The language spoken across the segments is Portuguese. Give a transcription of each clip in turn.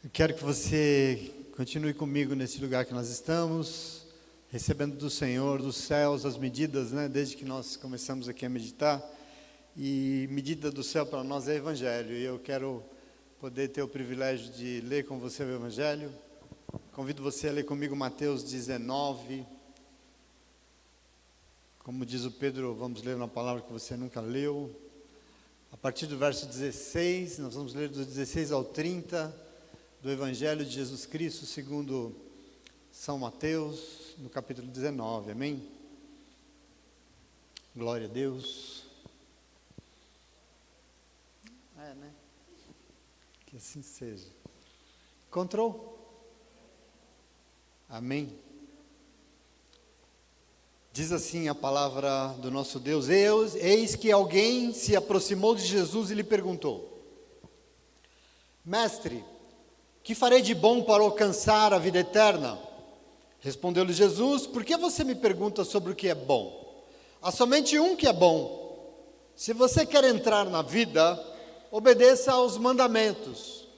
Eu quero que você continue comigo nesse lugar que nós estamos, recebendo do Senhor, dos céus, as medidas, desde que nós começamos aqui a meditar. E medida do céu para nós é Evangelho, e eu quero poder ter o privilégio de ler com você o Evangelho. Convido você a ler comigo Mateus 19. Como diz o Pedro, vamos ler uma palavra que você nunca leu. A partir do verso 16, nós vamos ler do 16 ao 30, do Evangelho de Jesus Cristo, segundo São Mateus, no capítulo 19, amém? Glória a Deus. Que assim seja. Encontrou? Amém? Diz assim a palavra do nosso Deus: eis que alguém se aproximou de Jesus e lhe perguntou: Mestre, que farei de bom para alcançar a vida eterna? Respondeu-lhe Jesus: por que você me pergunta sobre o que é bom? Há somente um que é bom. Se você quer entrar na vida, obedeça aos mandamentos.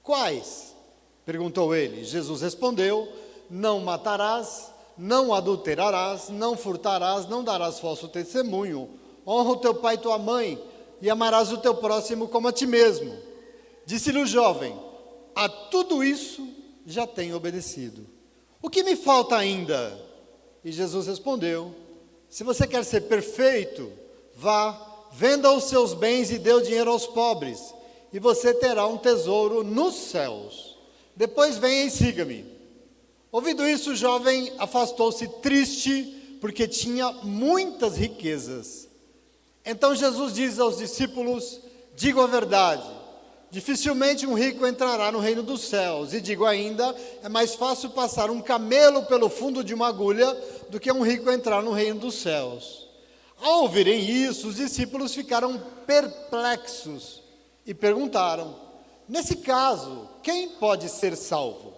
Quais? Perguntou ele. Jesus respondeu: não matarás, não adulterarás, não furtarás, não darás falso testemunho, honra o teu pai e tua mãe, e amarás o teu próximo como a ti mesmo. Disse-lhe o jovem: a tudo isso já tenho obedecido. O que me falta ainda? E Jesus respondeu: se você quer ser perfeito, vá, venda os seus bens e dê o dinheiro aos pobres, e você terá um tesouro nos céus. Depois venha e siga-me. Ouvido isso, o jovem afastou-se triste, porque tinha muitas riquezas. Então Jesus diz aos discípulos: digo a verdade, dificilmente um rico entrará no reino dos céus. E digo ainda, é mais fácil passar um camelo pelo fundo de uma agulha do que um rico entrar no reino dos céus. Ao ouvirem isso, os discípulos ficaram perplexos e perguntaram: nesse caso, quem pode ser salvo?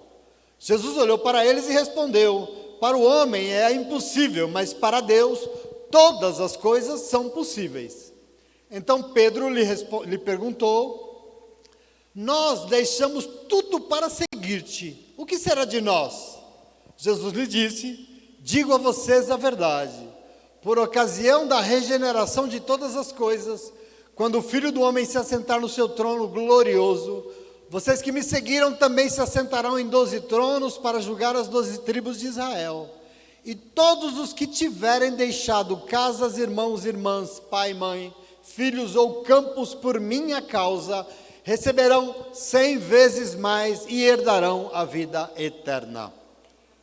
Jesus olhou para eles e respondeu: para o homem é impossível, mas para Deus todas as coisas são possíveis. Então Pedro lhe perguntou: nós deixamos tudo para seguir-te, o que será de nós? Jesus lhe disse: digo a vocês a verdade, por ocasião da regeneração de todas as coisas, quando o Filho do Homem se assentar no seu trono glorioso, vocês que me seguiram também se assentarão em 12 tronos para julgar as 12 tribos de Israel. E todos os que tiverem deixado casas, irmãos, irmãs, pai, mãe, filhos ou campos por minha causa, receberão 100 vezes mais e herdarão a vida eterna.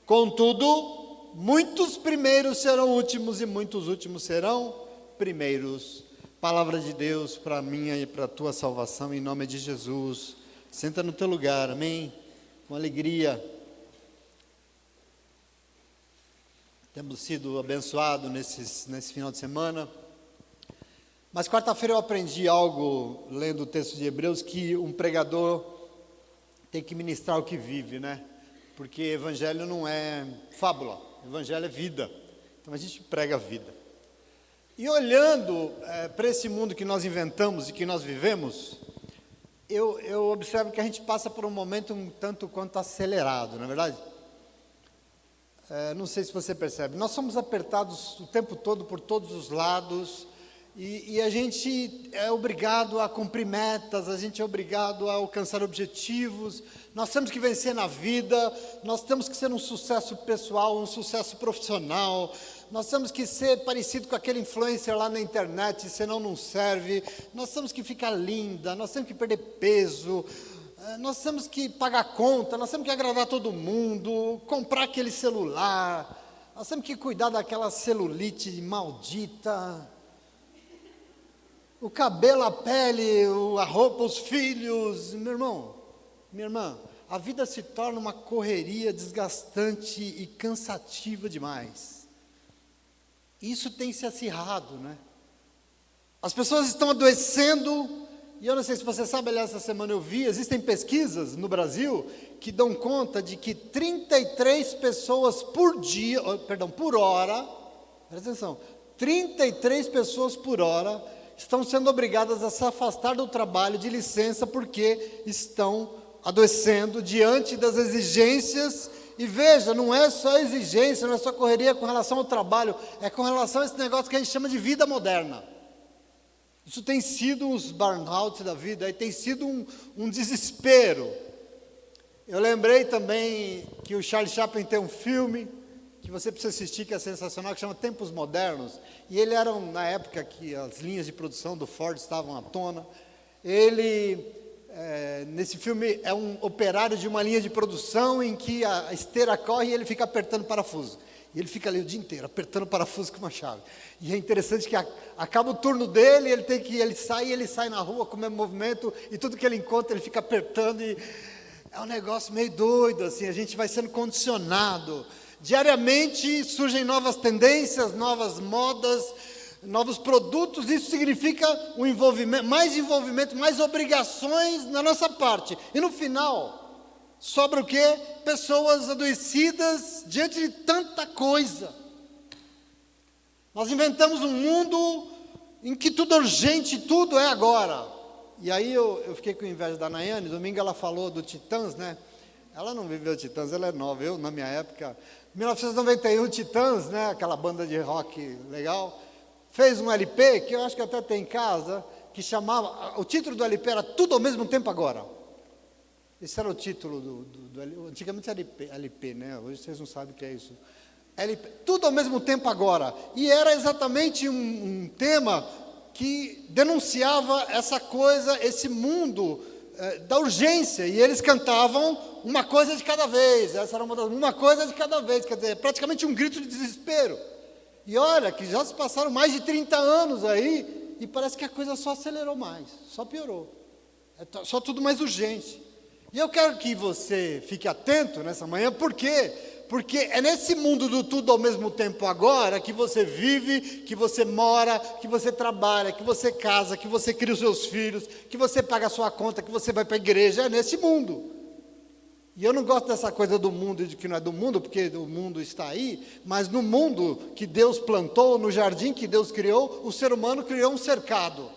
Contudo, muitos primeiros serão últimos e muitos últimos serão primeiros. Palavra de Deus para a minha e para a tua salvação, em nome de Jesus. Senta no teu lugar, amém? Com alegria. Temos sido abençoados nesse final de semana. Mas quarta-feira eu aprendi algo, lendo o texto de Hebreus, que um pregador tem que ministrar o que vive, Porque evangelho não é fábula, evangelho é vida. Então a gente prega a vida. E olhando para esse mundo que nós inventamos e que nós vivemos, eu observo que a gente passa por um momento um tanto quanto acelerado, não é verdade? Não sei se você percebe, nós somos apertados o tempo todo por todos os lados, e a gente é obrigado a cumprir metas, a gente é obrigado a alcançar objetivos, nós temos que vencer na vida, nós temos que ser um sucesso pessoal, um sucesso profissional, nós temos que ser parecido com aquele influencer lá na internet, senão não serve, nós temos que ficar linda, nós temos que perder peso, nós temos que pagar conta, nós temos que agradar todo mundo, comprar aquele celular, nós temos que cuidar daquela celulite maldita, o cabelo, a pele, a roupa, os filhos. Meu irmão, minha irmã, a vida se torna uma correria desgastante e cansativa demais. Isso tem se acirrado, As pessoas estão adoecendo, e eu não sei se você sabe, aliás, essa semana eu vi, existem pesquisas no Brasil que dão conta de que 33 pessoas por hora, presta atenção, 33 pessoas por hora estão sendo obrigadas a se afastar do trabalho de licença porque estão adoecendo diante das exigências. E veja, não é só exigência, não é só correria com relação ao trabalho, é com relação a esse negócio que a gente chama de vida moderna. Isso tem sido uns burnout da vida, aí tem sido um desespero. Eu lembrei também que o Charlie Chaplin tem um filme que você precisa assistir, que é sensacional, que chama Tempos Modernos. E ele era, na época que as linhas de produção do Ford estavam à tona, ele, nesse filme, é um operário de uma linha de produção em que a esteira corre e ele fica apertando parafuso. E ele fica ali o dia inteiro, apertando parafuso com uma chave. E é interessante que acaba o turno dele, ele sai na rua com o mesmo movimento, e tudo que ele encontra, ele fica apertando, e é um negócio meio doido, assim, a gente vai sendo condicionado. Diariamente surgem novas tendências, novas modas, novos produtos. Isso significa um envolvimento, mais obrigações na nossa parte. E no final, sobra o quê? Pessoas adoecidas diante de tanta coisa. Nós inventamos um mundo em que tudo é urgente, tudo é agora. E aí eu fiquei com inveja da Nayane. Domingo ela falou do Titãs, né? Ela não viveu Titãs, ela é nova. Eu, na minha época, 1991, Titãs, né? Aquela banda de rock legal, fez um LP, que eu acho que até tem em casa, que chamava, o título do LP era Tudo ao Mesmo Tempo Agora. Esse era o título antigamente era LP, né? Hoje vocês não sabem o que é isso. LP, Tudo ao Mesmo Tempo Agora. E era exatamente um tema que denunciava essa coisa, esse mundo da urgência, e eles cantavam uma coisa de cada vez. Essa era uma coisa de cada vez, quer dizer, praticamente um grito de desespero. E olha, que já se passaram mais de 30 anos aí, e parece que a coisa só acelerou mais, só piorou. É só tudo mais urgente. E eu quero que você fique atento nessa manhã, por quê? Porque é nesse mundo do tudo ao mesmo tempo agora que você vive, que você mora, que você trabalha, que você casa, que você cria os seus filhos, que você paga a sua conta, que você vai para a igreja. É nesse mundo. E eu não gosto dessa coisa do mundo e de que não é do mundo, porque o mundo está aí, mas no mundo que Deus plantou, no jardim que Deus criou, o ser humano criou um cercado.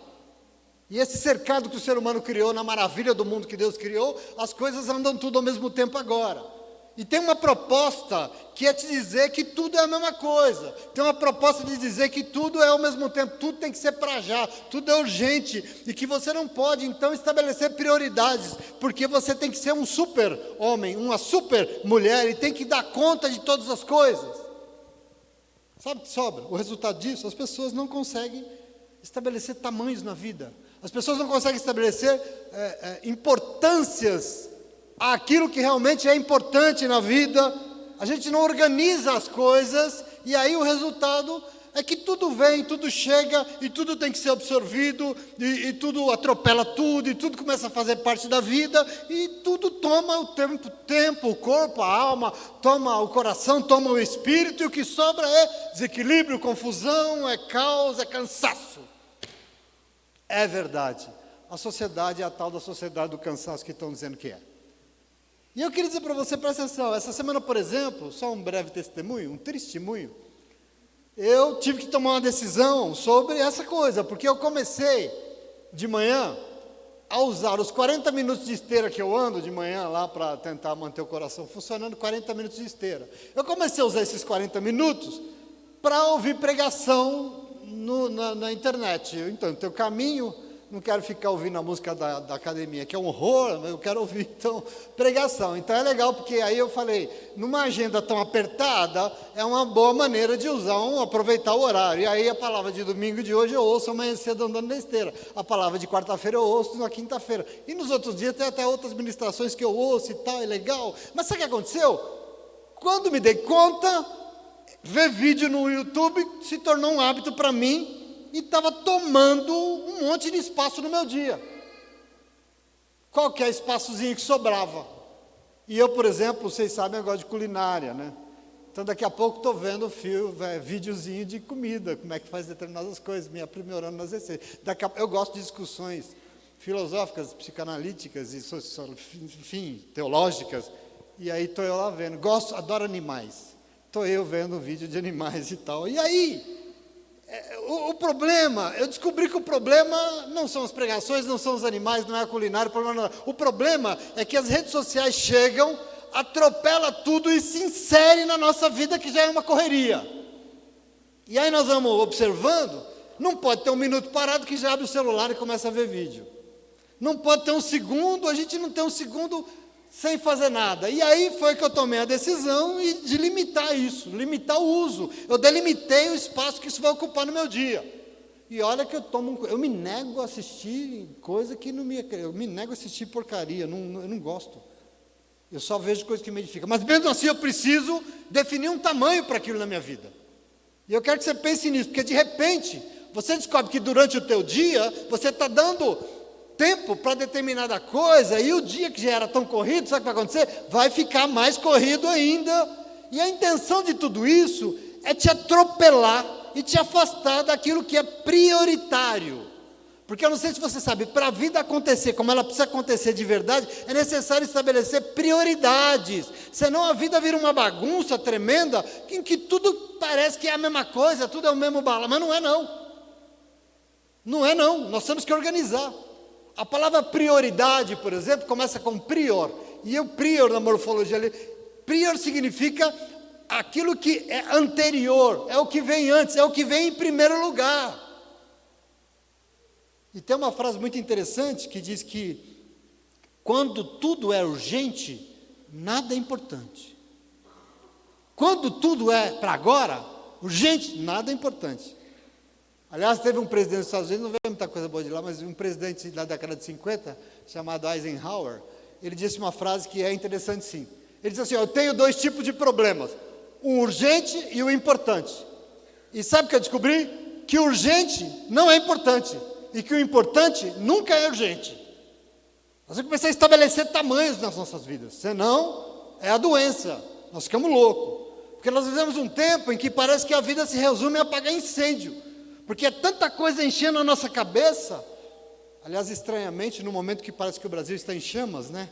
E esse cercado que o ser humano criou, na maravilha do mundo que Deus criou, as coisas andam tudo ao mesmo tempo agora. E tem uma proposta que é te dizer que tudo é a mesma coisa. Tem uma proposta de dizer que tudo é ao mesmo tempo, tudo tem que ser para já, tudo é urgente. E que você não pode, então, estabelecer prioridades, porque você tem que ser um super homem, uma super mulher, e tem que dar conta de todas as coisas. Sabe o que sobra? O resultado disso, as pessoas não conseguem estabelecer tamanhos na vida. As pessoas não conseguem estabelecer importâncias aquilo que realmente é importante na vida. A gente não organiza as coisas, e aí o resultado é que tudo vem, tudo chega, e tudo tem que ser absorvido, e tudo atropela tudo, e tudo começa a fazer parte da vida, e tudo toma o tempo, o corpo, a alma, toma o coração, toma o espírito, e o que sobra é desequilíbrio, confusão, é caos, é cansaço. É verdade. A sociedade é a tal da sociedade do cansaço que estão dizendo que é. E eu queria dizer para você, presta atenção, essa semana, por exemplo, só um breve testemunho, um testemunho, eu tive que tomar uma decisão sobre essa coisa, porque eu comecei de manhã a usar os 40 minutos de esteira que eu ando de manhã lá para tentar manter o coração funcionando, 40 minutos de esteira. Eu comecei a usar esses 40 minutos para ouvir pregação na internet. Então, no teu caminho, não quero ficar ouvindo a música da academia, que é um horror, eu quero ouvir, então, pregação. Então é legal, porque aí eu falei, numa agenda tão apertada, é uma boa maneira de aproveitar o horário. E aí a palavra de domingo de hoje eu ouço amanhã cedo andando na esteira. A palavra de quarta-feira eu ouço na quinta-feira. E nos outros dias tem até outras ministrações que eu ouço e tal, é legal. Mas sabe o que aconteceu? Quando me dei conta, ver vídeo no YouTube se tornou um hábito para mim, e estava tomando um monte de espaço no meu dia. Qualquer espaçozinho que sobrava. E eu, por exemplo, vocês sabem, eu gosto de culinária, né? Então daqui a pouco estou vendo videozinho de comida, como é que faz determinadas coisas, me aprimorando nas receitas. Eu gosto de discussões filosóficas, psicanalíticas, e enfim, teológicas, e aí estou eu lá vendo. Adoro animais. Estou eu vendo vídeo de animais e tal. E aí, O problema, eu descobri que o problema não são as pregações, não são os animais, não é a culinária, o problema é que as redes sociais chegam, atropela tudo e se insere na nossa vida, que já é uma correria. E aí nós vamos observando, não pode ter um minuto parado que já abre o celular e começa a ver vídeo. Não pode ter um segundo, a gente não tem um segundo sem fazer nada. E aí foi que eu tomei a decisão de limitar isso, limitar o uso. Eu delimitei o espaço que isso vai ocupar no meu dia. E olha que eu me nego a assistir coisa que não me... Eu me nego a assistir porcaria, eu não gosto. Eu só vejo coisa que me edifica. Mas mesmo assim eu preciso definir um tamanho para aquilo na minha vida. E eu quero que você pense nisso, porque de repente você descobre que durante o teu dia você está dando tempo para determinada coisa, e o dia que já era tão corrido, sabe o que vai acontecer? Vai ficar mais corrido ainda. E a intenção de tudo isso é te atropelar e te afastar daquilo que é prioritário. Porque eu não sei se você sabe, para a vida acontecer como ela precisa acontecer de verdade, é necessário estabelecer prioridades. Senão a vida vira uma bagunça tremenda, em que tudo parece que é a mesma coisa, tudo é o mesmo bala, mas não é não. Não é não, nós temos que organizar. A palavra prioridade, por exemplo, começa com prior. E o prior na morfologia ali, prior significa aquilo que é anterior, é o que vem antes, é o que vem em primeiro lugar. E tem uma frase muito interessante que diz que quando tudo é urgente, nada é importante. Quando tudo é para agora, urgente, nada é importante. Aliás, teve um presidente dos Estados Unidos, não veio muita coisa boa de lá, mas um presidente da década de 50, chamado Eisenhower, ele disse uma frase que é interessante sim. Ele disse assim, eu tenho 2 tipos de problemas, o urgente e o importante. E sabe o que eu descobri? Que o urgente não é importante, e que o importante nunca é urgente. Nós vamos começar a estabelecer tamanhos nas nossas vidas, senão é a doença, nós ficamos loucos. Porque nós vivemos um tempo em que parece que a vida se resume a apagar incêndio. Porque é tanta coisa enchendo a nossa cabeça. Aliás, estranhamente, no momento que parece que o Brasil está em chamas, né?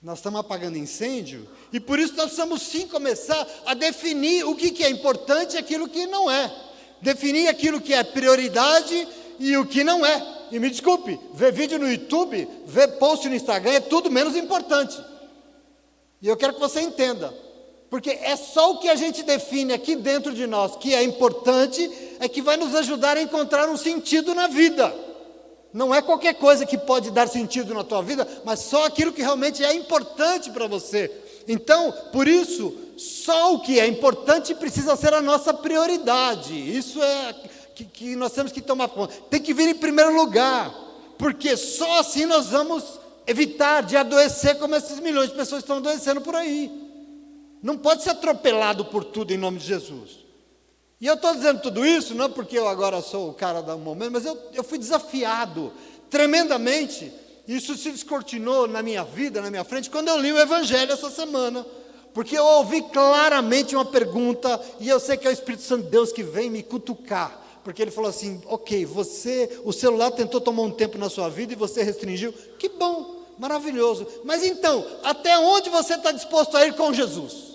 Nós estamos apagando incêndio. E por isso nós precisamos sim começar a definir o que é importante e aquilo que não é. Definir aquilo que é prioridade e o que não é. E me desculpe, ver vídeo no YouTube, ver post no Instagram é tudo menos importante. E eu quero que você entenda. Porque é só o que a gente define aqui dentro de nós que é importante, é que vai nos ajudar a encontrar um sentido na vida. Não é qualquer coisa que pode dar sentido na tua vida, mas só aquilo que realmente é importante para você. Então, por isso, só o que é importante precisa ser a nossa prioridade. Isso é que nós temos que tomar conta. Tem que vir em primeiro lugar, porque só assim nós vamos evitar de adoecer como esses milhões de pessoas estão adoecendo por aí. Não pode ser atropelado por tudo em nome de Jesus. E eu estou dizendo tudo isso, não porque eu agora sou o cara do momento, mas eu fui desafiado tremendamente. Isso se descortinou na minha vida, na minha frente, quando eu li o Evangelho essa semana. Porque eu ouvi claramente uma pergunta, e eu sei que é o Espírito Santo de Deus que vem me cutucar. Porque ele falou assim, ok, o celular tentou tomar um tempo na sua vida e você restringiu. Que bom, maravilhoso. Mas então, até onde você está disposto a ir com Jesus?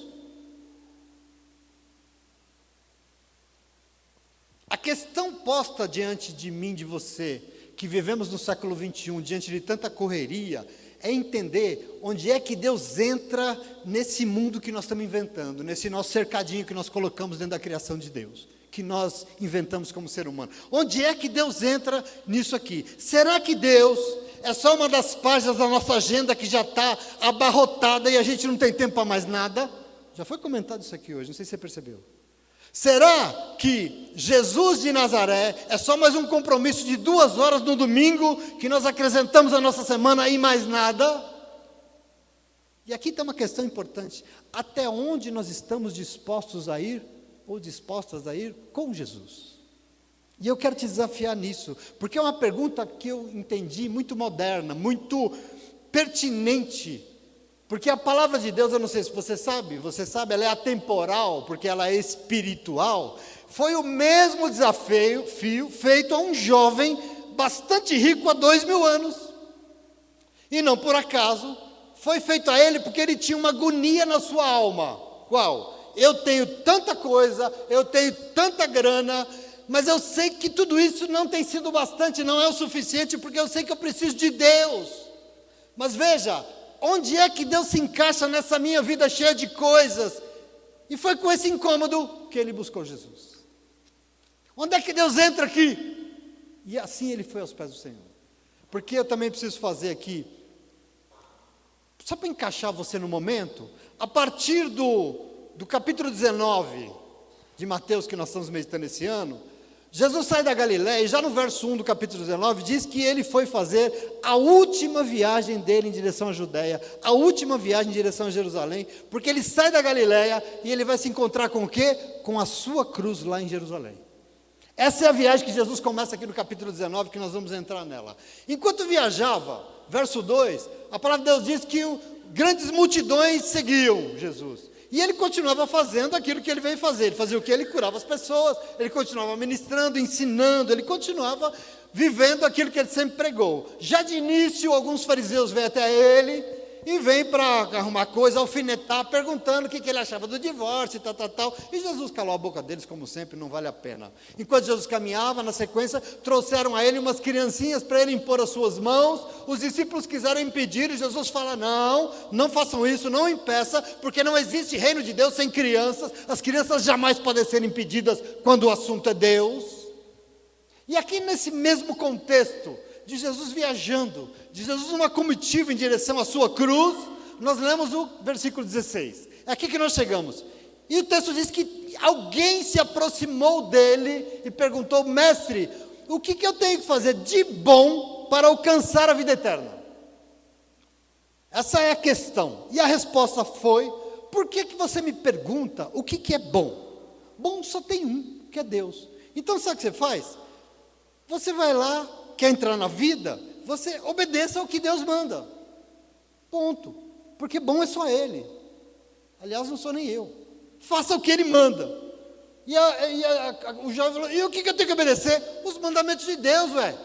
A questão posta diante de mim, de você, que vivemos no século 21, diante de tanta correria, é entender onde é que Deus entra nesse mundo que nós estamos inventando, nesse nosso cercadinho que nós colocamos dentro da criação de Deus, que nós inventamos como ser humano. Onde é que Deus entra nisso aqui? Será que Deus é só uma das páginas da nossa agenda que já está abarrotada e a gente não tem tempo para mais nada? Já foi comentado isso aqui hoje, não sei se você percebeu. Será que Jesus de Nazaré é só mais um compromisso de 2 horas no domingo que nós acrescentamos à nossa semana e mais nada? E aqui tem uma questão importante. Até onde nós estamos dispostos a ir ou dispostas a ir com Jesus? E eu quero te desafiar nisso, porque é uma pergunta que eu entendi muito moderna, muito pertinente. Porque a palavra de Deus, eu não sei se você sabe, ela é atemporal, porque ela é espiritual. Foi o mesmo desafio feito a um jovem bastante rico há 2000 anos. E não por acaso, foi feito a ele porque ele tinha uma agonia na sua alma. Qual? Eu tenho tanta coisa, eu tenho tanta grana, mas eu sei que tudo isso não tem sido bastante, não é o suficiente, porque eu sei que eu preciso de Deus. Mas veja, onde é que Deus se encaixa nessa minha vida cheia de coisas? E foi com esse incômodo que ele buscou Jesus. Onde é que Deus entra aqui? E assim ele foi aos pés do Senhor. Porque eu também preciso fazer aqui, só para encaixar você no momento, a partir do capítulo 19 de Mateus, que nós estamos meditando esse ano, Jesus sai da Galiléia, e já no verso 1 do capítulo 19, diz que ele foi fazer a última viagem dele em direção à Judéia, a última viagem em direção a Jerusalém, porque ele sai da Galiléia e ele vai se encontrar com o quê? Com a sua cruz lá em Jerusalém. Essa é a viagem que Jesus começa aqui no capítulo 19, que nós vamos entrar nela. Enquanto viajava, verso 2, a palavra de Deus diz que grandes multidões seguiam Jesus. E ele continuava fazendo aquilo que ele veio fazer. Ele fazia o que? Ele curava as pessoas, ele continuava ministrando, ensinando, ele continuava vivendo aquilo que ele sempre pregou. Já de início, alguns fariseus vêm até ele e vêm para arrumar coisa, alfinetar, perguntando o que ele achava do divórcio e tal. E Jesus calou a boca deles, como sempre, não vale a pena. Enquanto Jesus caminhava, na sequência, trouxeram a ele umas criancinhas para ele impor as suas mãos. Os discípulos quiseram impedir, e Jesus fala: não façam isso, não impeça, porque não existe reino de Deus sem crianças. As crianças jamais podem ser impedidas quando o assunto é Deus. E aqui nesse mesmo contexto, de Jesus viajando, de Jesus numa comitiva em direção à sua cruz, nós lemos o versículo 16. É aqui que nós chegamos. E o texto diz que alguém se aproximou dele e perguntou: mestre, o que eu tenho que fazer de bom para alcançar a vida eterna? Essa é a questão. E a resposta foi: por que você me pergunta o que é bom? Bom só tem um, que é Deus. Então sabe o que você faz? Você vai lá, quer entrar na vida, você obedeça ao que Deus manda. Ponto. Porque bom é só Ele. Aliás, não sou nem eu. Faça o que Ele manda. O jovem falou: e o que eu tenho que obedecer? Os mandamentos de Deus, velho.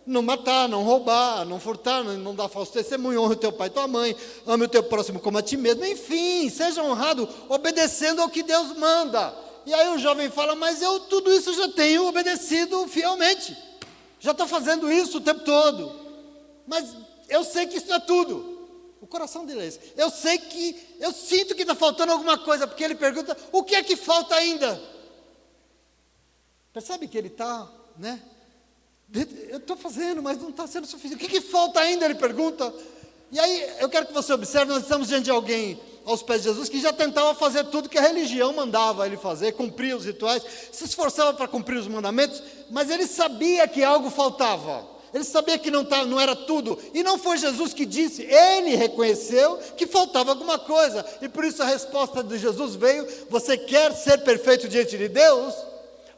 Não matar, não roubar, não furtar, não dar falso testemunho, honra o teu pai e tua mãe, ame o teu próximo como a ti mesmo. Enfim, seja honrado obedecendo ao que Deus manda. E aí o jovem fala: mas eu tudo isso já tenho obedecido fielmente. Já estou fazendo isso o tempo todo, mas eu sei que isso não é tudo. O coração dele é esse. Eu sinto que está faltando alguma coisa, porque ele pergunta: o que é que falta ainda? Percebe que ele está, né? Eu estou fazendo, mas não está sendo suficiente. O que falta ainda? Ele pergunta. E aí eu quero que você observe: nós estamos diante de alguém aos pés de Jesus que já tentava fazer tudo que a religião mandava ele fazer, cumprir os rituais, se esforçava para cumprir os mandamentos, mas ele sabia que algo faltava. Ele sabia que não era tudo, e não foi Jesus que disse, ele reconheceu que faltava alguma coisa, e por isso a resposta de Jesus veio: você quer ser perfeito diante de Deus?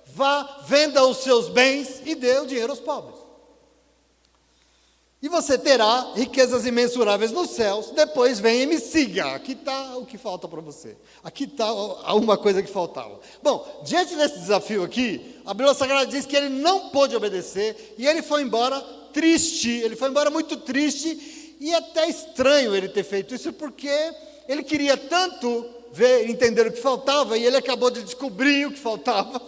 Vá, venda os seus bens e dê o dinheiro aos pobres. E você terá riquezas imensuráveis nos céus, depois venha e me siga. Aqui está o que falta para você. Aqui está uma coisa que faltava. Bom, diante desse desafio aqui, a Bíblia Sagrada diz que ele não pôde obedecer, e ele foi embora triste, ele foi embora muito triste, e até estranho ele ter feito isso, porque ele queria tanto entender o que faltava, e ele acabou de descobrir o que faltava,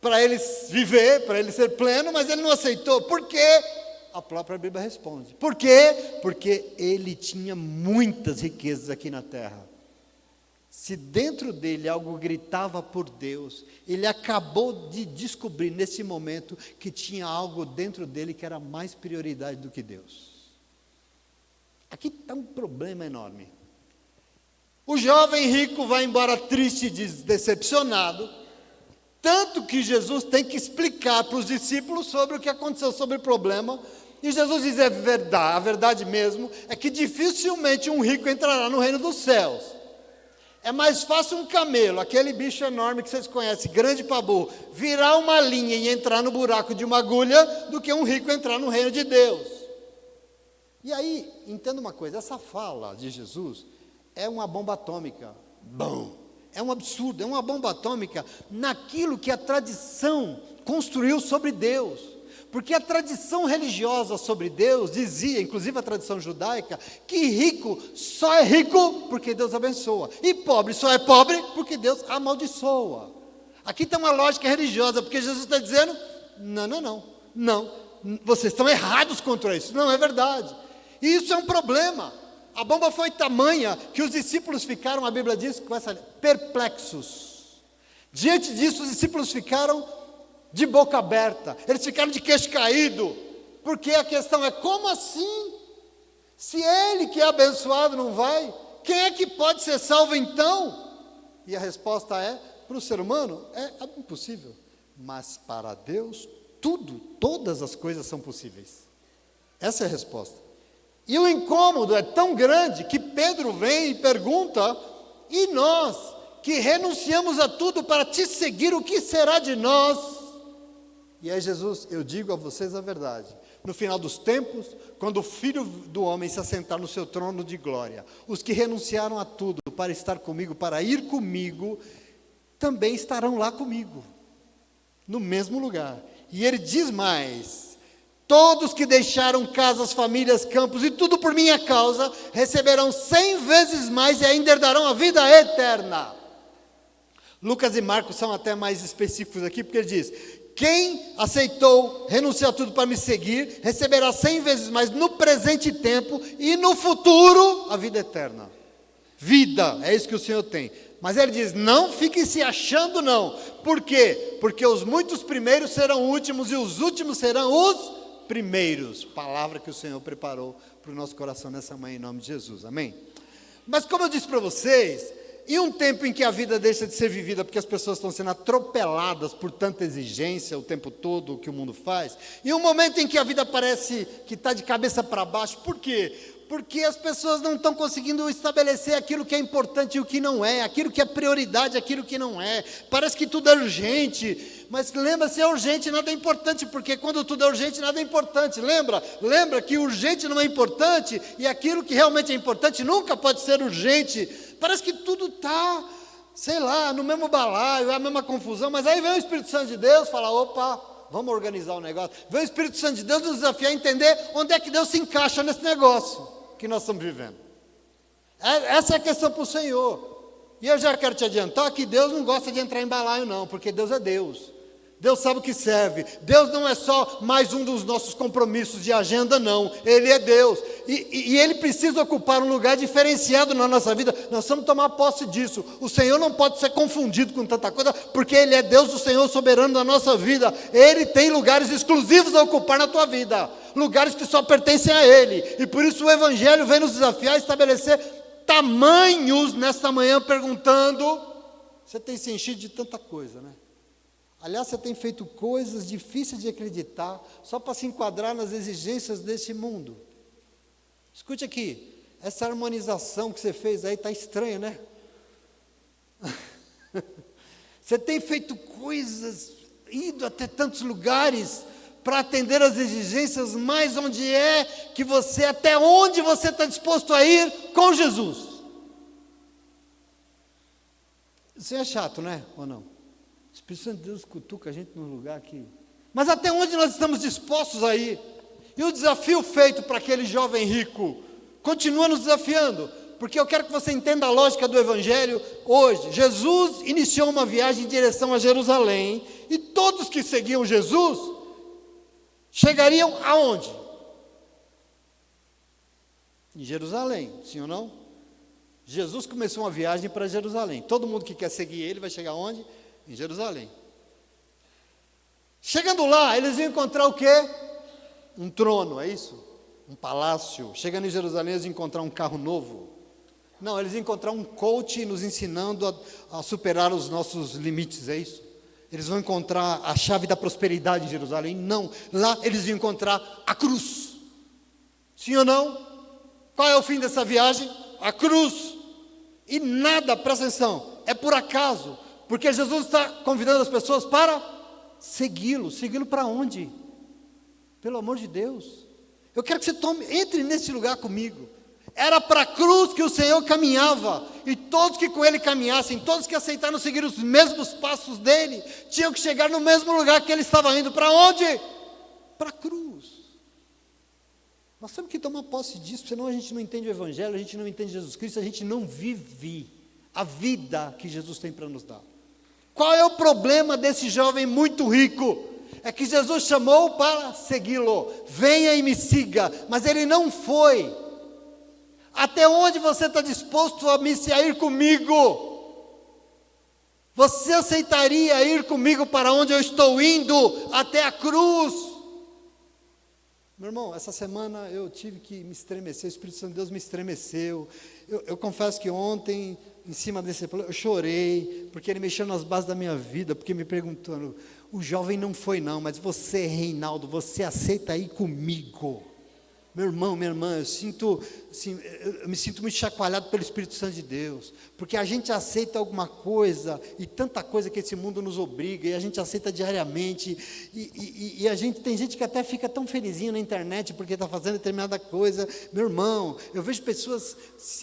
para ele viver, para ele ser pleno, mas ele não aceitou. Por quê? A própria Bíblia responde. Por quê? Porque ele tinha muitas riquezas aqui na terra. Se dentro dele algo gritava por Deus, ele acabou de descobrir nesse momento que tinha algo dentro dele que era mais prioridade do que Deus. Aqui está um problema enorme. O jovem rico vai embora triste e decepcionado, tanto que Jesus tem que explicar para os discípulos sobre o que aconteceu, sobre o problema. E Jesus diz: é verdade, a verdade mesmo é que dificilmente um rico entrará no reino dos céus. É mais fácil um camelo, aquele bicho enorme que vocês conhecem, grande pabu, virar uma linha e entrar no buraco de uma agulha, do que um rico entrar no reino de Deus. E aí, entenda uma coisa: essa fala de Jesus é uma bomba atômica. Bom, é um absurdo, é uma bomba atômica naquilo que a tradição construiu sobre Deus. Porque a tradição religiosa sobre Deus dizia, inclusive a tradição judaica, que rico só é rico porque Deus abençoa, e pobre só é pobre porque Deus amaldiçoa. Aqui tem uma lógica religiosa, porque Jesus está dizendo, não, vocês estão errados contra isso. Não é verdade. E isso é um problema. A bomba foi tamanha que os discípulos ficaram, a Bíblia diz, perplexos. Diante disso, os discípulos ficaram de boca aberta, eles ficaram de queixo caído, porque a questão é, como assim? Se ele que é abençoado não vai, quem é que pode ser salvo então? E a resposta é, para o ser humano, é impossível, mas para Deus, todas as coisas são possíveis. Essa é a resposta. E o incômodo é tão grande que Pedro vem e pergunta, e nós, que renunciamos a tudo para te seguir, o que será de nós? E aí Jesus, eu digo a vocês a verdade, no final dos tempos, quando o Filho do Homem se assentar no seu trono de glória, os que renunciaram a tudo para estar comigo, para ir comigo, também estarão lá comigo, no mesmo lugar. E ele diz mais, todos que deixaram casas, famílias, campos e tudo por minha causa, receberão 100 vezes mais e ainda herdarão a vida eterna. Lucas e Marcos são até mais específicos aqui, porque ele diz, quem aceitou renunciar tudo para me seguir, receberá 100 vezes mais no presente tempo e no futuro a vida eterna. Vida, é isso que o Senhor tem. Mas ele diz, não fiquem se achando não. Por quê? Porque os muitos primeiros serão últimos e os últimos serão os primeiros. Palavra que o Senhor preparou para o nosso coração nessa manhã, em nome de Jesus, amém? Mas como eu disse para vocês, em um tempo em que a vida deixa de ser vivida porque as pessoas estão sendo atropeladas por tanta exigência o tempo todo que o mundo faz, e um momento em que a vida parece que está de cabeça para baixo, por quê? Porque as pessoas não estão conseguindo estabelecer aquilo que é importante e o que não é, aquilo que é prioridade, aquilo que não é. Parece que tudo é urgente, mas lembra-se, é urgente, nada é importante, porque quando tudo é urgente, nada é importante. Lembra que urgente não é importante, e aquilo que realmente é importante nunca pode ser urgente. Parece que tudo está, sei lá, no mesmo balaio, é a mesma confusão, mas aí vem o Espírito Santo de Deus e fala, opa, vamos organizar o negócio. Vem o Espírito Santo de Deus nos desafiar a entender onde é que Deus se encaixa nesse negócio que nós estamos vivendo. Essa é a questão para o Senhor. E eu já quero te adiantar que Deus não gosta de entrar em balaio não, porque Deus é Deus. Deus sabe o que serve. Deus não é só mais um dos nossos compromissos de agenda, não. Ele é Deus. E Ele precisa ocupar um lugar diferenciado na nossa vida. Nós vamos tomar posse disso. O Senhor não pode ser confundido com tanta coisa, porque Ele é Deus, o Senhor soberano da nossa vida. Ele tem lugares exclusivos a ocupar na tua vida. Lugares que só pertencem a Ele. E por isso o Evangelho vem nos desafiar a estabelecer tamanhos nesta manhã, perguntando, você tem se enchido de tanta coisa, né? Aliás, você tem feito coisas difíceis de acreditar, só para se enquadrar nas exigências desse mundo. Escute aqui, essa harmonização que você fez aí está estranha, né? Você tem feito coisas, ido até tantos lugares, para atender às exigências, mas onde é que você, até onde você está disposto a ir com Jesus? Isso é chato, né? Ou não? O Espírito Santo de Deus cutuca a gente num lugar aqui. Mas até onde nós estamos dispostos a ir? E o desafio feito para aquele jovem rico continua nos desafiando, porque eu quero que você entenda a lógica do Evangelho hoje. Jesus iniciou uma viagem em direção a Jerusalém, e todos que seguiam Jesus chegariam aonde? Em Jerusalém, sim ou não? Jesus começou uma viagem para Jerusalém. Todo mundo que quer seguir ele vai chegar aonde? Em Jerusalém. Chegando lá, eles iam encontrar o quê? Um trono, é isso? Um palácio. Chegando em Jerusalém, eles iam encontrar um carro novo. Não, eles iam encontrar um coach nos ensinando a superar os nossos limites, é isso? Eles vão encontrar a chave da prosperidade em Jerusalém? Não, lá eles iam encontrar a cruz. Sim ou não? Qual é o fim dessa viagem? A cruz. E nada, presta atenção, é por acaso. Porque Jesus está convidando as pessoas para segui-lo. Segui-lo para onde? Pelo amor de Deus. Eu quero que você entre nesse lugar comigo. Era para a cruz que o Senhor caminhava. E todos que com Ele caminhassem, todos que aceitaram seguir os mesmos passos dEle, tinham que chegar no mesmo lugar que Ele estava indo. Para onde? Para a cruz. Nós temos que tomar posse disso, senão a gente não entende o Evangelho, a gente não entende Jesus Cristo, a gente não vive a vida que Jesus tem para nos dar. Qual é o problema desse jovem muito rico? É que Jesus chamou para segui-lo. Venha e me siga. Mas ele não foi. Até onde você está disposto a ir comigo? Você aceitaria ir comigo para onde eu estou indo? Até a cruz? Meu irmão, essa semana eu tive que me estremecer, o Espírito Santo de Deus me estremeceu. Eu confesso que ontem, em cima desse problema, eu chorei, porque ele mexeu nas bases da minha vida, porque me perguntando, o jovem não foi não, mas você, Reinaldo, você aceita ir comigo? Meu irmão, minha irmã, eu me sinto muito chacoalhado pelo Espírito Santo de Deus, porque a gente aceita alguma coisa, e tanta coisa que esse mundo nos obriga, e a gente aceita diariamente, e tem gente que até fica tão felizinho na internet, porque está fazendo determinada coisa. Meu irmão, eu vejo pessoas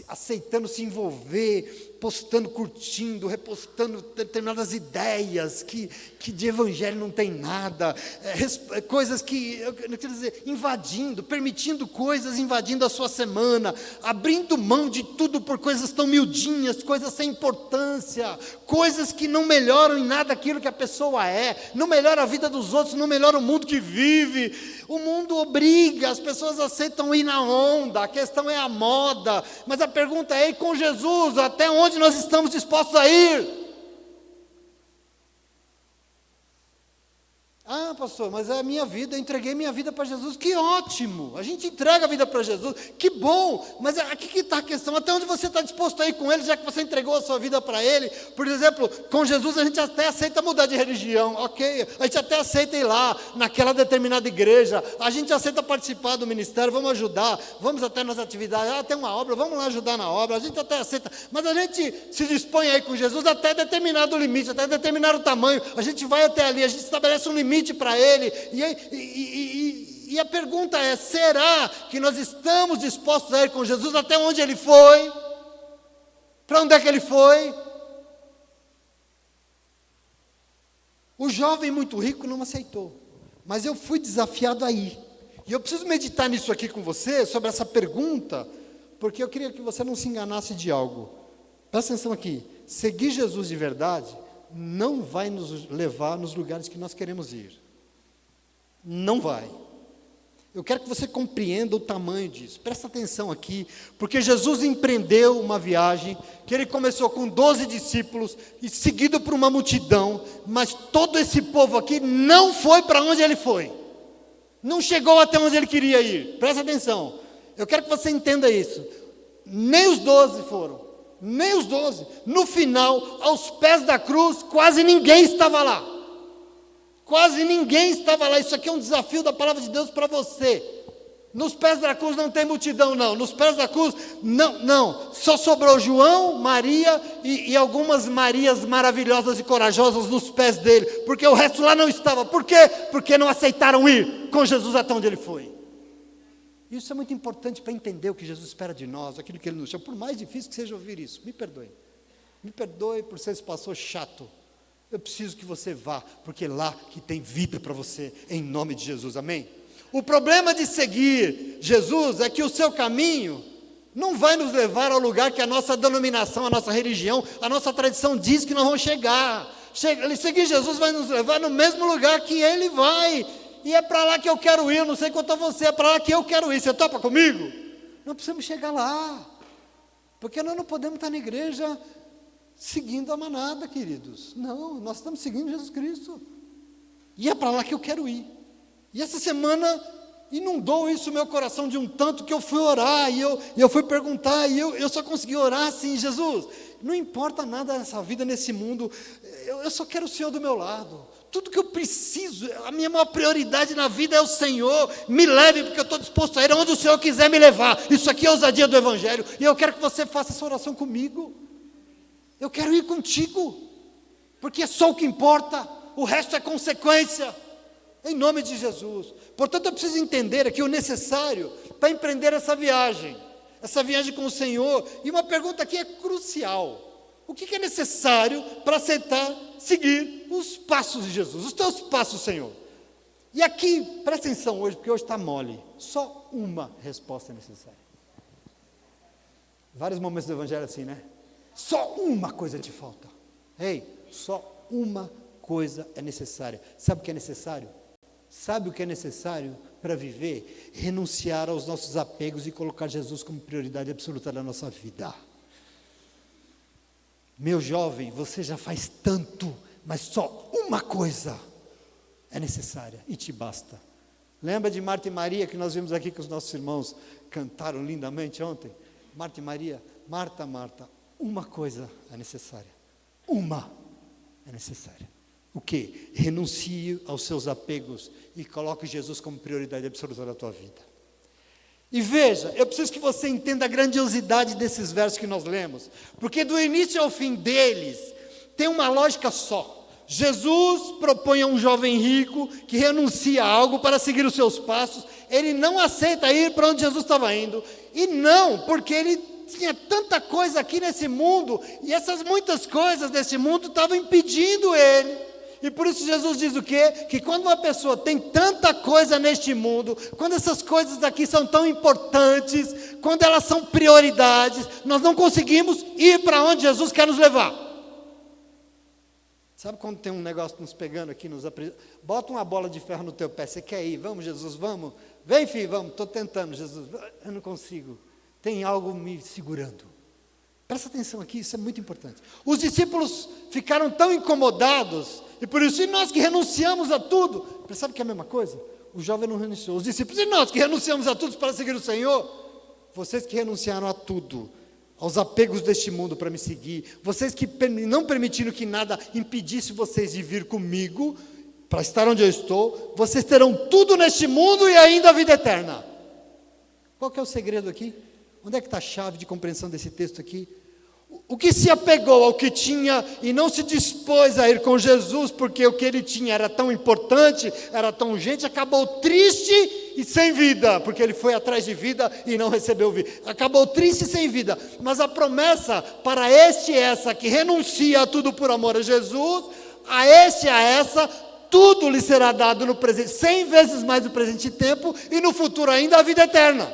aceitando se envolver, postando, curtindo, repostando determinadas ideias, que de evangelho não tem nada, coisas que, eu quero dizer, invadindo, permitindo coisas, invadindo a sua semana, abrindo mão de tudo por coisas tão miudinhas, coisas sem importância, coisas que não melhoram em nada aquilo que a pessoa é, não melhora a vida dos outros, não melhora o mundo que vive. O mundo obriga, as pessoas aceitam ir na onda, a questão é a moda, mas a pergunta é, e com Jesus, até onde nós estamos dispostos a ir? Ah, pastor, mas é a minha vida, eu entreguei minha vida para Jesus. Que ótimo, a gente entrega a vida para Jesus, que bom, mas aqui que está a questão, até onde você está disposto a ir com Ele, já que você entregou a sua vida para Ele? Por exemplo, com Jesus a gente até aceita mudar de religião, ok, a gente até aceita ir lá, naquela determinada igreja, a gente aceita participar do ministério, vamos ajudar, vamos até nas atividades, tem uma obra, vamos lá ajudar na obra, a gente até aceita, mas a gente se dispõe a ir com Jesus até determinado limite, até determinado tamanho, a gente vai até ali, a gente estabelece um limite para Ele, e a pergunta é, será que nós estamos dispostos a ir com Jesus até onde Ele foi? Para onde é que Ele foi? O jovem muito rico não aceitou, mas eu fui desafiado a ir, e eu preciso meditar nisso aqui com você, sobre essa pergunta, porque eu queria que você não se enganasse de algo. Presta atenção aqui, seguir Jesus de verdade não vai nos levar nos lugares que nós queremos ir. Não vai. Eu quero que você compreenda o tamanho disso. Presta atenção aqui, porque Jesus empreendeu uma viagem, que Ele começou com 12 discípulos, e seguido por uma multidão, mas todo esse povo aqui não foi para onde Ele foi. Não chegou até onde Ele queria ir. Presta atenção. Eu quero que você entenda isso. Nem os 12 foram. Nem os 12, no final, aos pés da cruz, quase ninguém estava lá, quase ninguém estava lá. Isso aqui é um desafio da palavra de Deus para você. Nos pés da cruz não tem multidão não, nos pés da cruz, não, só sobrou João, Maria e algumas Marias maravilhosas e corajosas nos pés dele, porque o resto lá não estava. Por quê? Porque não aceitaram ir com Jesus até onde Ele foi. Isso é muito importante para entender o que Jesus espera de nós, aquilo que Ele nos chama, por mais difícil que seja ouvir isso. Me perdoe por ser esse pastor chato. Eu preciso que você vá, porque é lá que tem vida para você, em nome de Jesus, amém? O problema de seguir Jesus é que o seu caminho não vai nos levar ao lugar que a nossa denominação, a nossa religião, a nossa tradição diz que nós vamos chegar. Seguir Jesus vai nos levar no mesmo lugar que Ele vai. E é para lá que eu quero ir, eu não sei quanto a você, é para lá que eu quero ir. Você topa comigo? Nós precisamos chegar lá, porque nós não podemos estar na igreja seguindo a manada, queridos. Não, nós estamos seguindo Jesus Cristo, e é para lá que eu quero ir. E essa semana inundou isso o meu coração de um tanto que eu fui orar, e eu fui perguntar, e eu só consegui orar assim: Jesus, não importa nada nessa vida, nesse mundo, eu só quero o Senhor do meu lado. Tudo que eu preciso, a minha maior prioridade na vida é o Senhor. Me leve, porque eu estou disposto a ir aonde o Senhor quiser me levar. Isso aqui é a ousadia do Evangelho, e eu quero que você faça essa oração comigo. Eu quero ir contigo, porque é só o que importa, o resto é consequência, em nome de Jesus. Portanto, eu preciso entender aqui o necessário para empreender essa viagem com o Senhor. E uma pergunta aqui é crucial: o que é necessário para aceitar, seguir os passos de Jesus, os teus passos, Senhor? E aqui, presta atenção hoje, porque hoje está mole, só uma resposta é necessária. Vários momentos do Evangelho assim, né? Só uma coisa te falta. Ei, só uma coisa é necessária. Sabe o que é necessário? Sabe o que é necessário para viver? Renunciar aos nossos apegos e colocar Jesus como prioridade absoluta da nossa vida. Meu jovem, você já faz tanto, mas só uma coisa é necessária e te basta. Lembra de Marta e Maria, que nós vimos aqui que os nossos irmãos cantaram lindamente ontem? Marta e Maria, Marta, Marta, uma coisa é necessária. Uma é necessária. O quê? Renuncie aos seus apegos e coloque Jesus como prioridade absoluta da tua vida. E veja, eu preciso que você entenda a grandiosidade desses versos que nós lemos, porque do início ao fim deles, tem uma lógica só. Jesus propõe a um jovem rico que renuncia a algo para seguir os seus passos, ele não aceita ir para onde Jesus estava indo, e não, porque ele tinha tanta coisa aqui nesse mundo, e essas muitas coisas desse mundo estavam impedindo ele. E por isso Jesus diz o quê? Que quando uma pessoa tem tanta coisa neste mundo, quando essas coisas daqui são tão importantes, quando elas são prioridades, nós não conseguimos ir para onde Jesus quer nos levar. Sabe quando tem um negócio nos pegando aqui, bota uma bola de ferro no teu pé, você quer ir? Vamos, Jesus, vamos? Vem, filho, vamos, estou tentando, Jesus, eu não consigo, tem algo me segurando. Presta atenção aqui, isso é muito importante. Os discípulos ficaram tão incomodados, e por isso, e nós que renunciamos a tudo, sabe que é a mesma coisa? O jovem não renunciou, os discípulos, e nós que renunciamos a tudo para seguir o Senhor? Vocês que renunciaram a tudo, aos apegos deste mundo para me seguir, vocês que não permitiram que nada impedisse vocês de vir comigo, para estar onde eu estou, vocês terão tudo neste mundo e ainda a vida eterna. Qual que é o segredo aqui? Onde é que está a chave de compreensão desse texto aqui? O que se apegou ao que tinha e não se dispôs a ir com Jesus, porque o que ele tinha era tão importante, era tão urgente, acabou triste e sem vida, porque ele foi atrás de vida e não recebeu vida. Acabou triste e sem vida, mas a promessa para este e essa que renuncia a tudo por amor a Jesus, a este e a essa, tudo lhe será dado no presente, 100 vezes mais no presente tempo e no futuro ainda a vida eterna.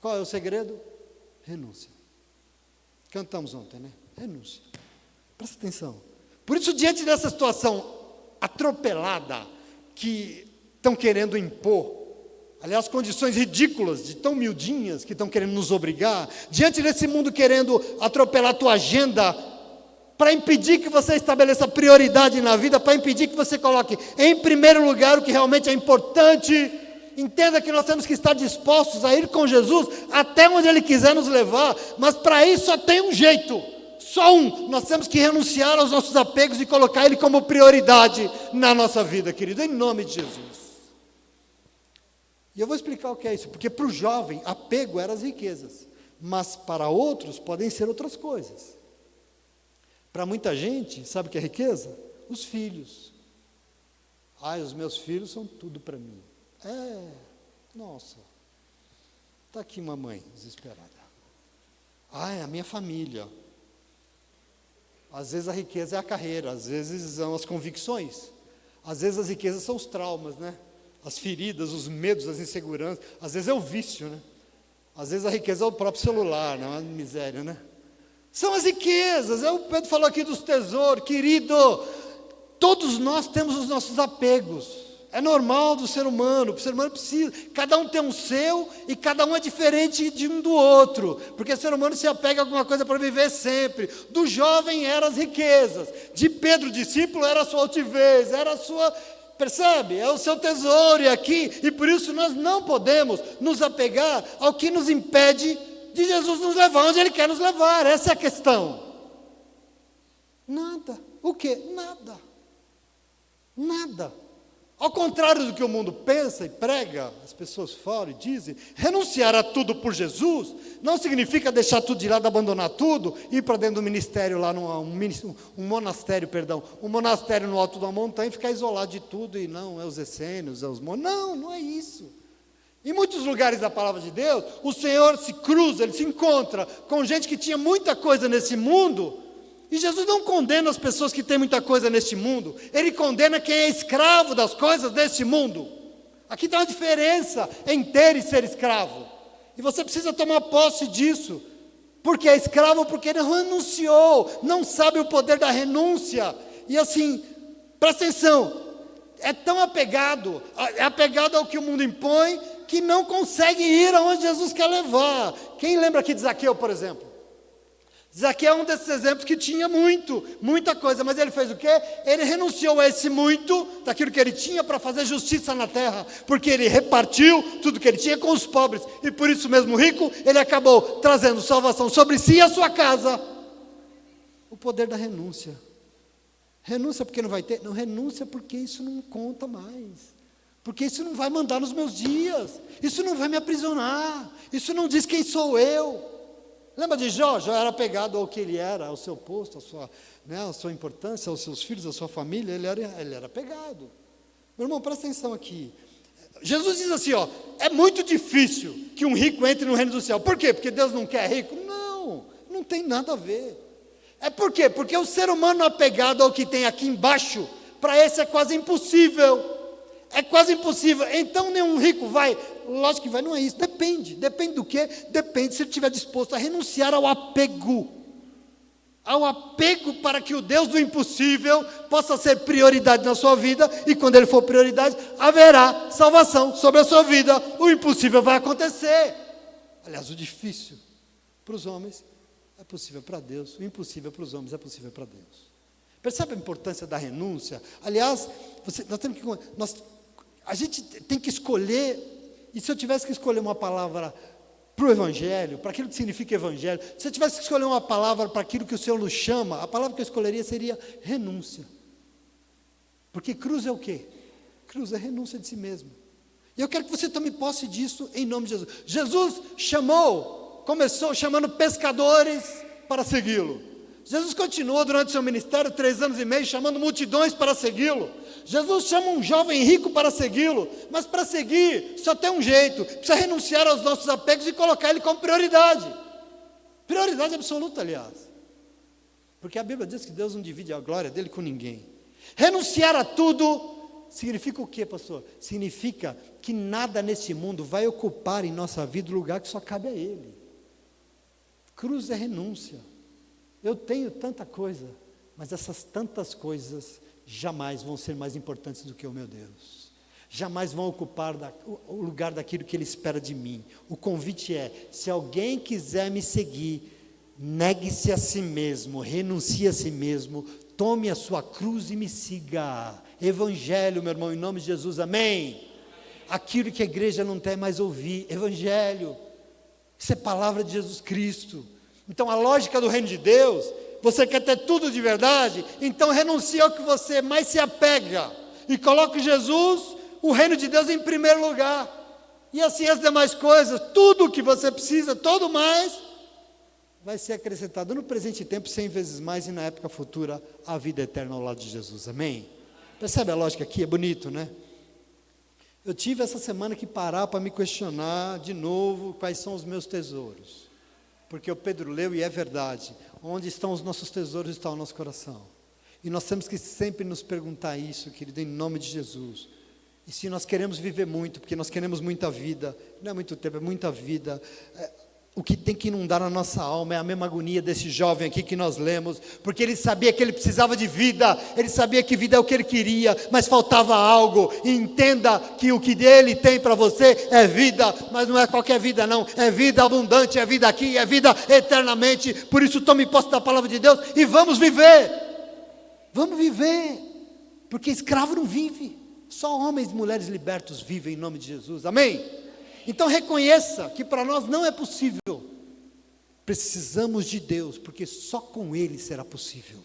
Qual é o segredo? Renúncia. Cantamos ontem, né? Renúncia. Presta atenção. Por isso, diante dessa situação atropelada que estão querendo impor, aliás, condições ridículas, de tão miudinhas que estão querendo nos obrigar, diante desse mundo querendo atropelar a tua agenda, para impedir que você estabeleça prioridade na vida, para impedir que você coloque em primeiro lugar o que realmente é importante. Entenda que nós temos que estar dispostos a ir com Jesus até onde Ele quiser nos levar, mas para isso só tem um jeito, só um. Nós temos que renunciar aos nossos apegos e colocar Ele como prioridade na nossa vida, querido, em nome de Jesus. E eu vou explicar o que é isso, porque para o jovem, apego eram as riquezas, mas para outros podem ser outras coisas. Para muita gente, sabe o que é riqueza? Os filhos. Os meus filhos são tudo para mim. Nossa, está aqui mamãe, desesperada. É a minha família. Às vezes a riqueza é a carreira, às vezes são as convicções, às vezes as riquezas são os traumas, né? As feridas, os medos, as inseguranças, às vezes é o vício, né? Às vezes a riqueza é o próprio celular, não é uma miséria, né? São as riquezas, o Pedro falou aqui dos tesouros, querido, todos nós temos os nossos apegos. É normal do ser humano, o ser humano precisa, cada um tem um seu e cada um é diferente de um do outro, porque o ser humano se apega a alguma coisa para viver sempre. Do jovem eram as riquezas, de Pedro, discípulo, era a sua altivez, era a sua, percebe? É o seu tesouro aqui, e por isso nós não podemos nos apegar ao que nos impede de Jesus nos levar onde Ele quer nos levar, essa é a questão. Nada, o quê? Nada. Ao contrário do que o mundo pensa e prega, as pessoas falam e dizem, renunciar a tudo por Jesus não significa deixar tudo de lado, abandonar tudo, ir para dentro do ministério lá, um monastério no alto da montanha e ficar isolado de tudo, e não, é os essênios, é os não é isso. Em muitos lugares da palavra de Deus, o Senhor se cruza, Ele se encontra com gente que tinha muita coisa nesse mundo. E Jesus não condena as pessoas que têm muita coisa neste mundo. Ele condena quem é escravo das coisas deste mundo. Aqui está uma diferença em ter e ser escravo. E você precisa tomar posse disso. Porque é escravo, porque não renunciou, não sabe o poder da renúncia. E assim, presta atenção, é tão apegado, é apegado ao que o mundo impõe, que não consegue ir aonde Jesus quer levar. Quem lembra aqui de Zaqueu, por exemplo? Zaqueu é um desses exemplos que tinha muita coisa, mas ele fez o quê? Ele renunciou a esse muito, daquilo que ele tinha, para fazer justiça na terra, porque ele repartiu tudo que ele tinha com os pobres, e por isso mesmo rico, ele acabou trazendo salvação sobre si e a sua casa. O poder da renúncia. Renúncia porque não vai ter? Não, renúncia porque isso não conta mais, porque isso não vai mandar nos meus dias, isso não vai me aprisionar, isso não diz quem sou eu. Lembra de Jó? Jó era apegado ao que ele era, ao seu posto, à sua importância, aos seus filhos, à sua família, ele era apegado. Meu irmão, presta atenção aqui. Jesus diz assim, é muito difícil que um rico entre no reino do céu. Por quê? Porque Deus não quer rico? Não, não tem nada a ver. É por quê? Porque o ser humano apegado ao que tem aqui embaixo, para esse é quase impossível. É quase impossível. Então nenhum rico vai. Lógico que vai, não é isso. Depende do quê? Depende se ele estiver disposto a renunciar ao apego. Ao apego para que o Deus do impossível possa ser prioridade na sua vida. E quando ele for prioridade, haverá salvação sobre a sua vida. O impossível vai acontecer. Aliás, o difícil para os homens é possível para Deus. O impossível para os homens é possível para Deus. Percebe a importância da renúncia? Aliás, a gente tem que escolher. E se eu tivesse que escolher uma palavra para o Evangelho, para aquilo que significa Evangelho, se eu tivesse que escolher uma palavra para aquilo que o Senhor nos chama, a palavra que eu escolheria seria renúncia. Porque cruz é o quê? Cruz é renúncia de si mesmo. E eu quero que você tome posse disso em nome de Jesus. Jesus começou chamando pescadores para segui-lo. Jesus continuou durante o seu ministério 3 anos e meio chamando multidões para segui-lo. Jesus chama um jovem rico para segui-lo, mas para seguir só tem um jeito, precisa renunciar aos nossos apegos e colocar ele como prioridade. Prioridade absoluta, aliás. Porque a Bíblia diz que Deus não divide a glória dele com ninguém. Renunciar a tudo significa o quê, pastor? Significa que nada neste mundo vai ocupar em nossa vida o lugar que só cabe a ele. Cruz é renúncia. Eu tenho tanta coisa, mas essas tantas coisas jamais vão ser mais importantes do que o meu Deus. Jamais vão ocupar o lugar daquilo que Ele espera de mim. O convite é, se alguém quiser me seguir, negue-se a si mesmo, renuncie a si mesmo, tome a sua cruz e me siga. Evangelho, meu irmão, em nome de Jesus, amém? Aquilo que a igreja não quer mais ouvir, Evangelho. Isso é palavra de Jesus Cristo. Então a lógica do reino de Deus, você quer ter tudo de verdade, então renuncie ao que você mais se apega, e coloque Jesus, o reino de Deus em primeiro lugar, e assim as demais coisas, tudo o que você precisa, todo mais, vai ser acrescentado no presente tempo 100 vezes mais, e na época futura, a vida eterna ao lado de Jesus, amém? Percebe a lógica aqui? É bonito, né? Eu tive essa semana que parar para me questionar de novo quais são os meus tesouros. Porque o Pedro leu e é verdade, onde estão os nossos tesouros está o nosso coração. E nós temos que sempre nos perguntar isso, querido, em nome de Jesus. E se nós queremos viver muito, porque nós queremos muita vida, não é muito tempo, é muita vida, o que tem que inundar a nossa alma é a mesma agonia desse jovem aqui que nós lemos, porque ele sabia que ele precisava de vida, ele sabia que vida é o que ele queria, mas faltava algo. E entenda que o que ele tem para você é vida, mas não é qualquer vida não, é vida abundante, é vida aqui, é vida eternamente. Por isso tome posse da palavra de Deus e vamos viver, porque escravo não vive, só homens e mulheres libertos vivem em nome de Jesus, amém? Então reconheça que para nós não é possível, precisamos de Deus, porque só com Ele será possível.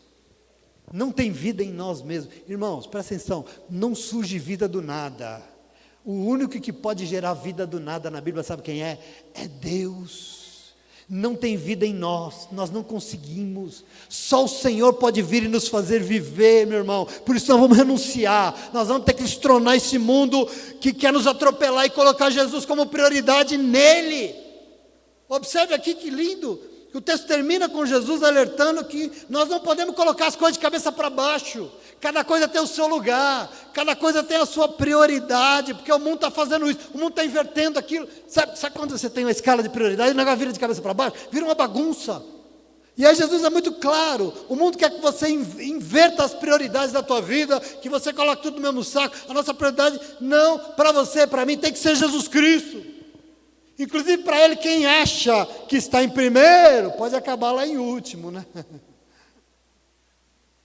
Não tem vida em nós mesmos, irmãos, presta atenção, não surge vida do nada. O único que pode gerar vida do nada na Bíblia, sabe quem é? É Deus. Não tem vida em nós não conseguimos, só o Senhor pode vir e nos fazer viver, meu irmão. Por isso nós vamos renunciar, nós vamos ter que estronar esse mundo que quer nos atropelar e colocar Jesus como prioridade nele. Observe aqui que lindo, O texto termina com Jesus alertando que nós não podemos colocar as coisas de cabeça para baixo. Cada coisa tem o seu lugar, cada coisa tem a sua prioridade, porque o mundo está fazendo isso, o mundo está invertendo aquilo. Sabe quando você tem uma escala de prioridade, o negócio vira de cabeça para baixo? Vira uma bagunça. E aí Jesus é muito claro, o mundo quer que você inverta as prioridades da tua vida, que você coloque tudo no mesmo saco. A nossa prioridade não, para você, para mim, tem que ser Jesus Cristo. Inclusive para ele, quem acha que está em primeiro, pode acabar lá em último, né?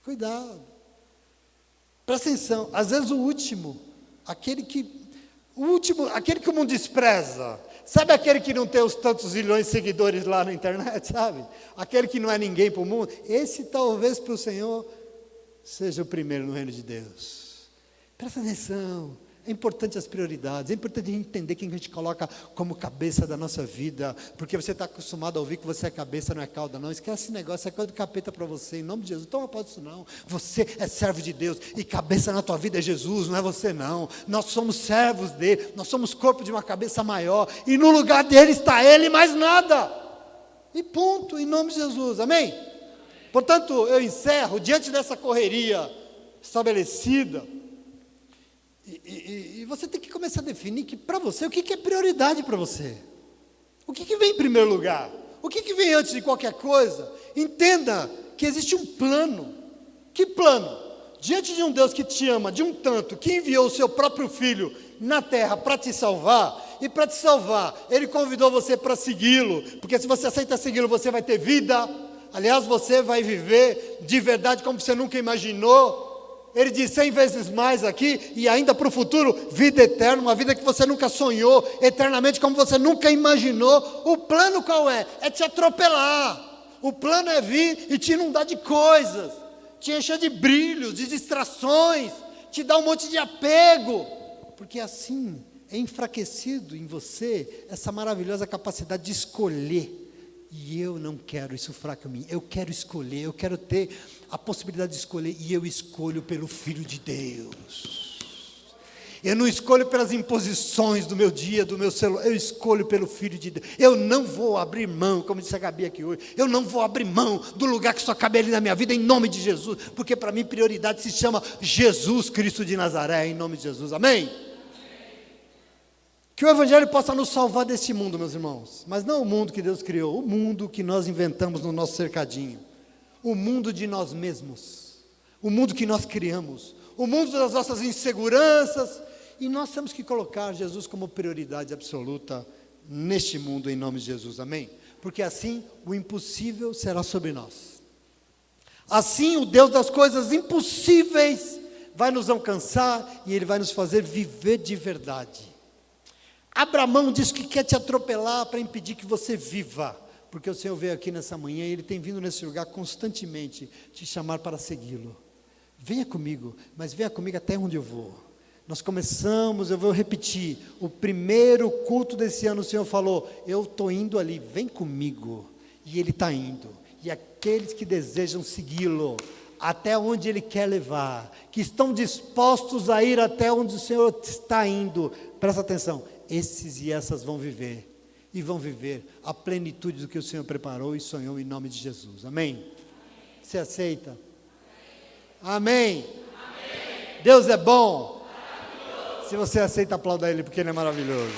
Cuidado. Presta atenção, às vezes o último, aquele que o mundo despreza, sabe aquele que não tem os tantos milhões de seguidores lá na internet, sabe? Aquele que não é ninguém para o mundo, esse talvez para o Senhor seja o primeiro no reino de Deus. Presta atenção. É importante as prioridades, é importante a gente entender quem a gente coloca como cabeça da nossa vida, porque você está acostumado a ouvir que você é cabeça, não é cauda, não. Esquece esse negócio, é coisa do capeta para você, em nome de Jesus. Toma pode isso não. Você é servo de Deus e cabeça na tua vida é Jesus, não é você não. Nós somos servos dele, nós somos corpo de uma cabeça maior, e no lugar dele está ele e mais nada. E ponto, em nome de Jesus, amém? Portanto, eu encerro, diante dessa correria estabelecida, e você tem que começar a definir que para você, o que é prioridade para você? O que vem em primeiro lugar? O que vem antes de qualquer coisa? Entenda que existe um plano. Que plano? Diante de um Deus que te ama de um tanto, que enviou o seu próprio Filho na terra para te salvar, e para te salvar, Ele convidou você para segui-lo, porque se você aceita segui-lo, você vai ter vida. Aliás, você vai viver de verdade como você nunca imaginou. Ele diz 100 vezes mais aqui, e ainda para o futuro, vida eterna, uma vida que você nunca sonhou, eternamente como você nunca imaginou. O plano qual é? É te atropelar. O plano é vir e te inundar de coisas, te encher de brilhos, de distrações, te dar um monte de apego, porque assim é enfraquecido em você essa maravilhosa capacidade de escolher. E eu não quero isso fraco em mim, eu quero escolher, eu quero ter a possibilidade de escolher, e eu escolho pelo Filho de Deus. Eu não escolho pelas imposições do meu dia, do meu celular, eu escolho pelo Filho de Deus. Eu não vou abrir mão, como disse a Gabi aqui hoje, eu não vou abrir mão do lugar que só cabe ali na minha vida, em nome de Jesus, porque para mim prioridade se chama Jesus Cristo de Nazaré, em nome de Jesus, amém? Que o Evangelho possa nos salvar deste mundo, meus irmãos, mas não o mundo que Deus criou, o mundo que nós inventamos no nosso cercadinho, o mundo de nós mesmos, o mundo que nós criamos, o mundo das nossas inseguranças, e nós temos que colocar Jesus como prioridade absoluta neste mundo, em nome de Jesus, amém? Porque assim o impossível será sobre nós, assim o Deus das coisas impossíveis vai nos alcançar, e Ele vai nos fazer viver de verdade. Abra mão disso que quer te atropelar para impedir que você viva, porque o Senhor veio aqui nessa manhã, e Ele tem vindo nesse lugar constantemente te chamar para segui-lo. Venha comigo, mas venha comigo até onde eu vou. Nós começamos, eu vou repetir, o primeiro culto desse ano o Senhor falou, eu estou indo ali, vem comigo, e Ele está indo, e aqueles que desejam segui-lo, até onde Ele quer levar, que estão dispostos a ir até onde o Senhor está indo, presta atenção, esses e essas vão viver, e vão viver a plenitude do que o Senhor preparou e sonhou em nome de Jesus, amém? Você aceita? Amém? Amém. Deus é bom. Se você aceita, aplauda Ele, porque Ele é maravilhoso.